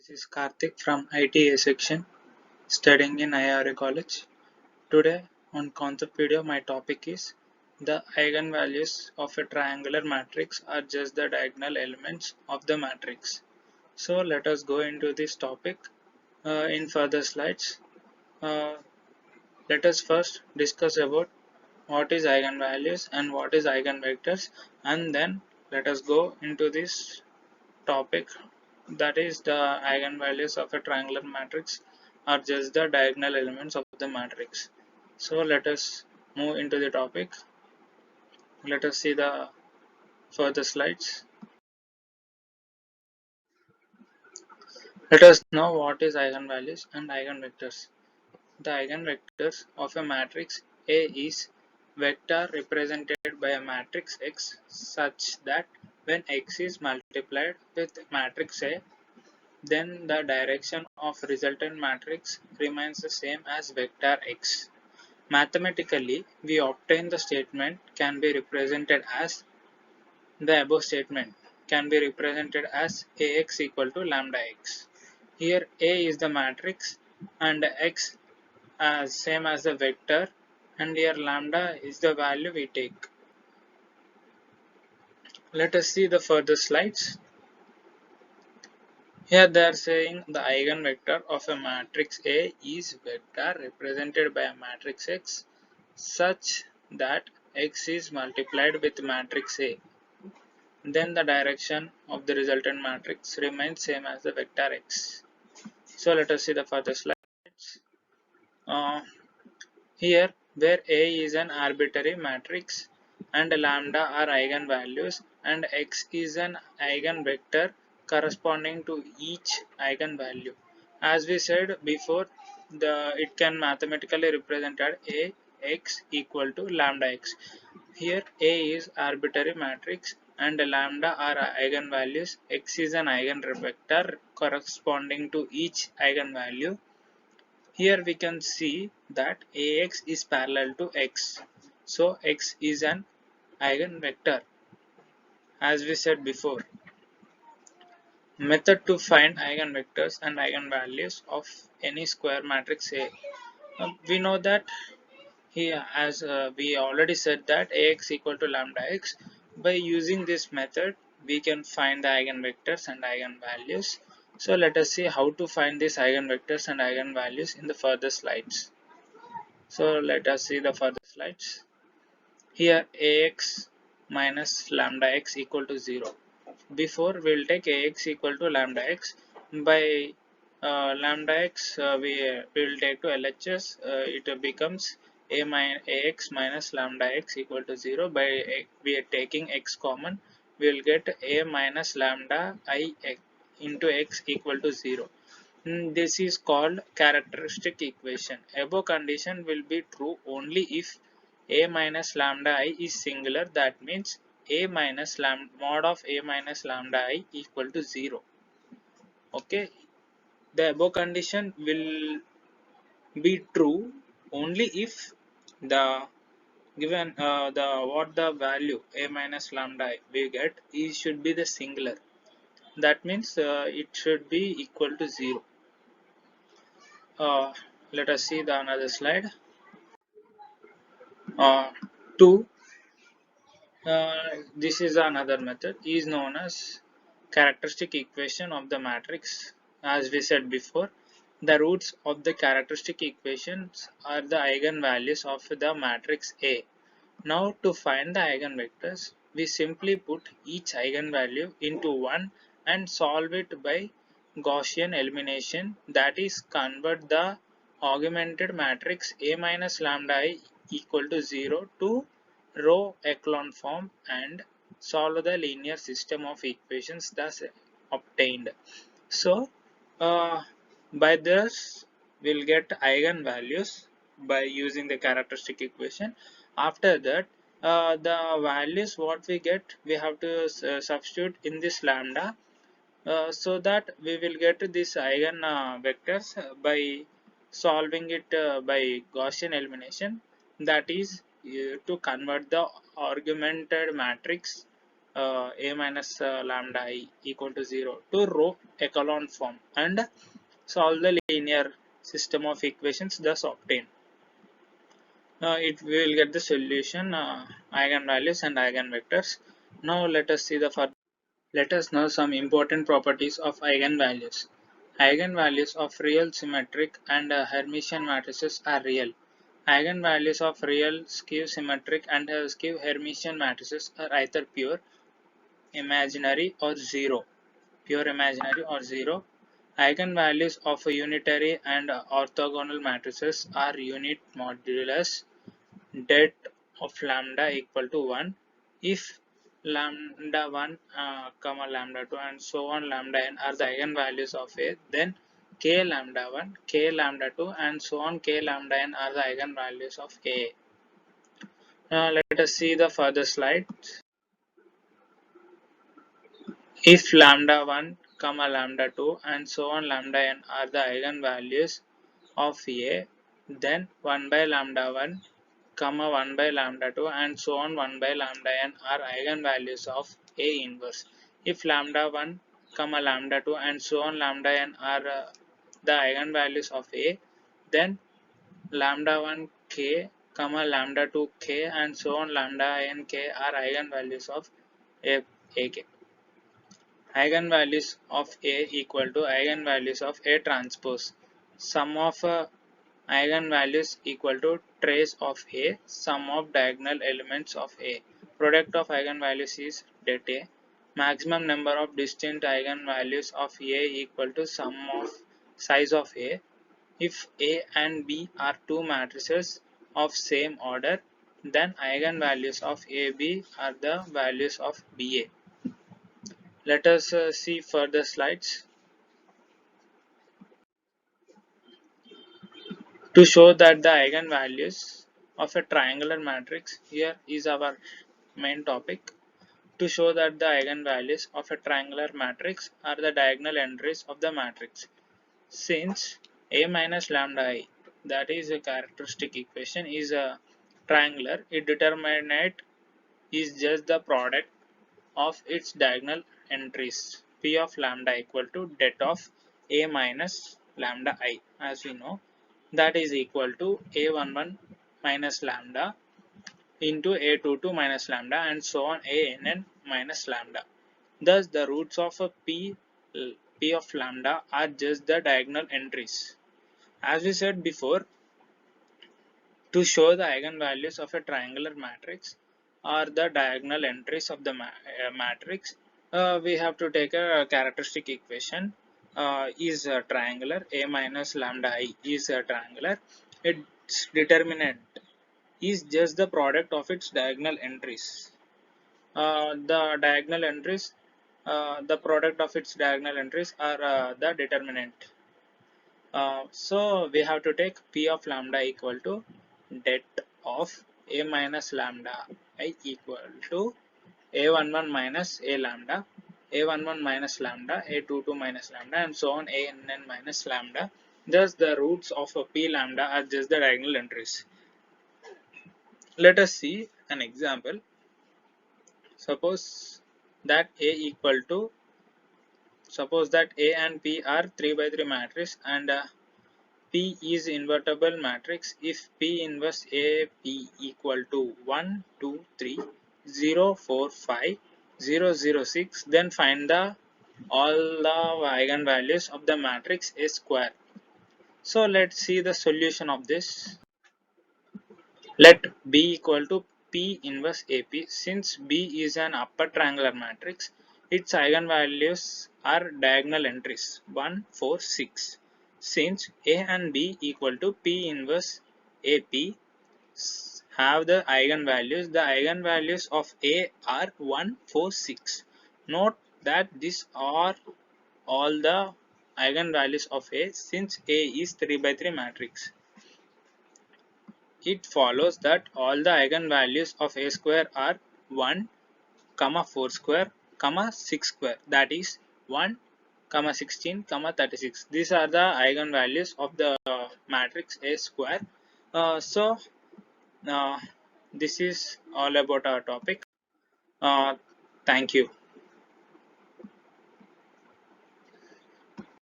This is Karthik from ITA section studying in IRA College. Today on concept video my topic is the eigenvalues of a triangular matrix are just the diagonal elements of the matrix. So let us go into this topic in further slides. Uh, Let us first discuss about what is eigenvalues and what is eigenvectors, and then let us go into this topic, that is the eigenvalues of a triangular matrix are just the diagonal elements of the matrix. So let us move into the topic. Let us see the further slides. Let us know what is eigenvalues and eigenvectors. The eigenvectors of a matrix A is vector represented by a matrix X such that when X is multiplied with matrix A, then the direction of resultant matrix remains the same as vector x. Mathematically, we obtain the statement can be represented as the above statement can be represented as Ax equal to lambda x. Here A is the matrix and x as same as the vector, and here lambda is the value we take. Let us see the further slides. Here they are saying the eigenvector of a matrix A is vector represented by a matrix X such that X is multiplied with matrix A. Then the direction of the resultant matrix remains same as the vector X. So let us see the further slides. Uh, Here where A is an arbitrary matrix and lambda are eigenvalues and X is an eigenvector corresponding to each eigenvalue. As we said before, it can mathematically represent as A x equal to lambda x. Here A is arbitrary matrix and lambda are eigenvalues. X is an eigenvector corresponding to each eigenvalue. Here we can see that Ax is parallel to x. So x is an eigenvector, as we said before. Method to find eigenvectors and eigenvalues of any square matrix A. We know that here, as we already said, that Ax equal to lambda x. By using this method, we can find the eigenvectors and eigenvalues. So let us see how to find these eigenvectors and eigenvalues in the further slides. So let us see the further slides. Here Ax minus lambda x equal to 0. Before we will take Ax equal to lambda x. By lambda x we will take to LHS. It becomes Ax minus lambda x equal to 0. By we are taking x common, we will get A minus lambda I into x equal to 0. This is called characteristic equation. Above condition will be true only if A minus lambda I is singular. That means A minus lambda mod of A minus lambda I equal to 0. Okay, the above condition will be true only if the given the value A minus lambda I we get is should be the singular. That means it should be equal to 0. Uh, Let us see the another slide. Uh, 2. This is another method is known as characteristic equation of the matrix. As we said before, the roots of the characteristic equations are the eigenvalues of the matrix A. Now to find the eigenvectors, we simply put each eigenvalue into one and solve it by Gaussian elimination, that is convert the augmented matrix A minus lambda I equal to 0 to row echelon form and solve the linear system of equations thus obtained. So by this we'll get eigenvalues by using the characteristic equation. After that the values what we get we have to substitute in this lambda, so that we will get this eigen vectors by solving it by Gaussian elimination, that is to convert the augmented matrix A minus lambda I equal to 0 to row echelon form and solve the linear system of equations thus obtained. It will get the solution, eigenvalues and eigenvectors. Now let us see the further. Let us know some important properties of eigenvalues. Eigenvalues of real symmetric and Hermitian matrices are real. Eigenvalues of real skew symmetric and skew Hermitian matrices are either pure imaginary or zero. Pure imaginary or zero. Eigenvalues of a unitary and orthogonal matrices are unit modulus det of lambda equal to 1 if lambda 1 comma lambda 2 and so on lambda n are the eigenvalues of A, then k lambda 1 k lambda 2 and so on k lambda n are the eigenvalues of A. Now let us see the further slide. If lambda 1 comma lambda 2 and so on lambda n are the eigenvalues of A, then 1 by lambda 1 comma 1 by lambda 2 and so on 1 by lambda n are eigenvalues of A inverse. If lambda 1 comma lambda 2 and so on lambda n are the eigenvalues of A, then lambda 1 k comma lambda 2 k and so on lambda n k are eigenvalues of A, AK. Eigenvalues of A equal to eigenvalues of A transpose. Sum of eigenvalues equal to trace of A, sum of diagonal elements of A. Product of eigenvalues is det A. Maximum number of distinct eigenvalues of A equal to sum of size of A. If A and B are two matrices of same order, then eigenvalues of AB are the values of BA. Let us see further slides. To show that the eigenvalues of a triangular matrix, here is our main topic. To show that the eigenvalues of a triangular matrix are the diagonal entries of the matrix. Since A minus lambda I, that is a characteristic equation, is a triangular, its determinant is just the product of its diagonal entries. P of lambda equal to det of A minus lambda I, as we know, that is equal to A11 minus lambda into A22 minus lambda and so on ANN minus lambda. Thus, the roots of a P of lambda are just the diagonal entries. As we said before, to show the eigenvalues of a triangular matrix or the diagonal entries of the matrix, we have to take a characteristic equation. Is triangular, A minus lambda I is triangular. Its determinant is just the product of its diagonal entries. The product of its diagonal entries are the determinant. So we have to take P of lambda equal to det of A minus lambda I equal to A11 minus A lambda, A11 minus lambda, A22 minus lambda and so on ANN minus lambda. Thus the roots of a P lambda are just the diagonal entries. Let us see an example. Suppose that A and P are 3 by 3 matrix and P is invertible matrix if P inverse A P equal to 1, 2, 3, 0, 4, 5, 0, 0, 6, then find all the eigenvalues of the matrix A square. So let's see the solution of this. Let B equal to P inverse AP. Since B is an upper triangular matrix, its eigenvalues are diagonal entries 1, 4, 6. Since A and B equal to P inverse AP have the eigenvalues of A are 1, 4, 6. Note that these are all the eigenvalues of A since A is 3 by 3 matrix. It follows that all the eigenvalues of A square are 1, 4 square, 6 square, that is 1, 16, 36. These are the eigenvalues of the matrix A square. So this is all about our topic. Thank you.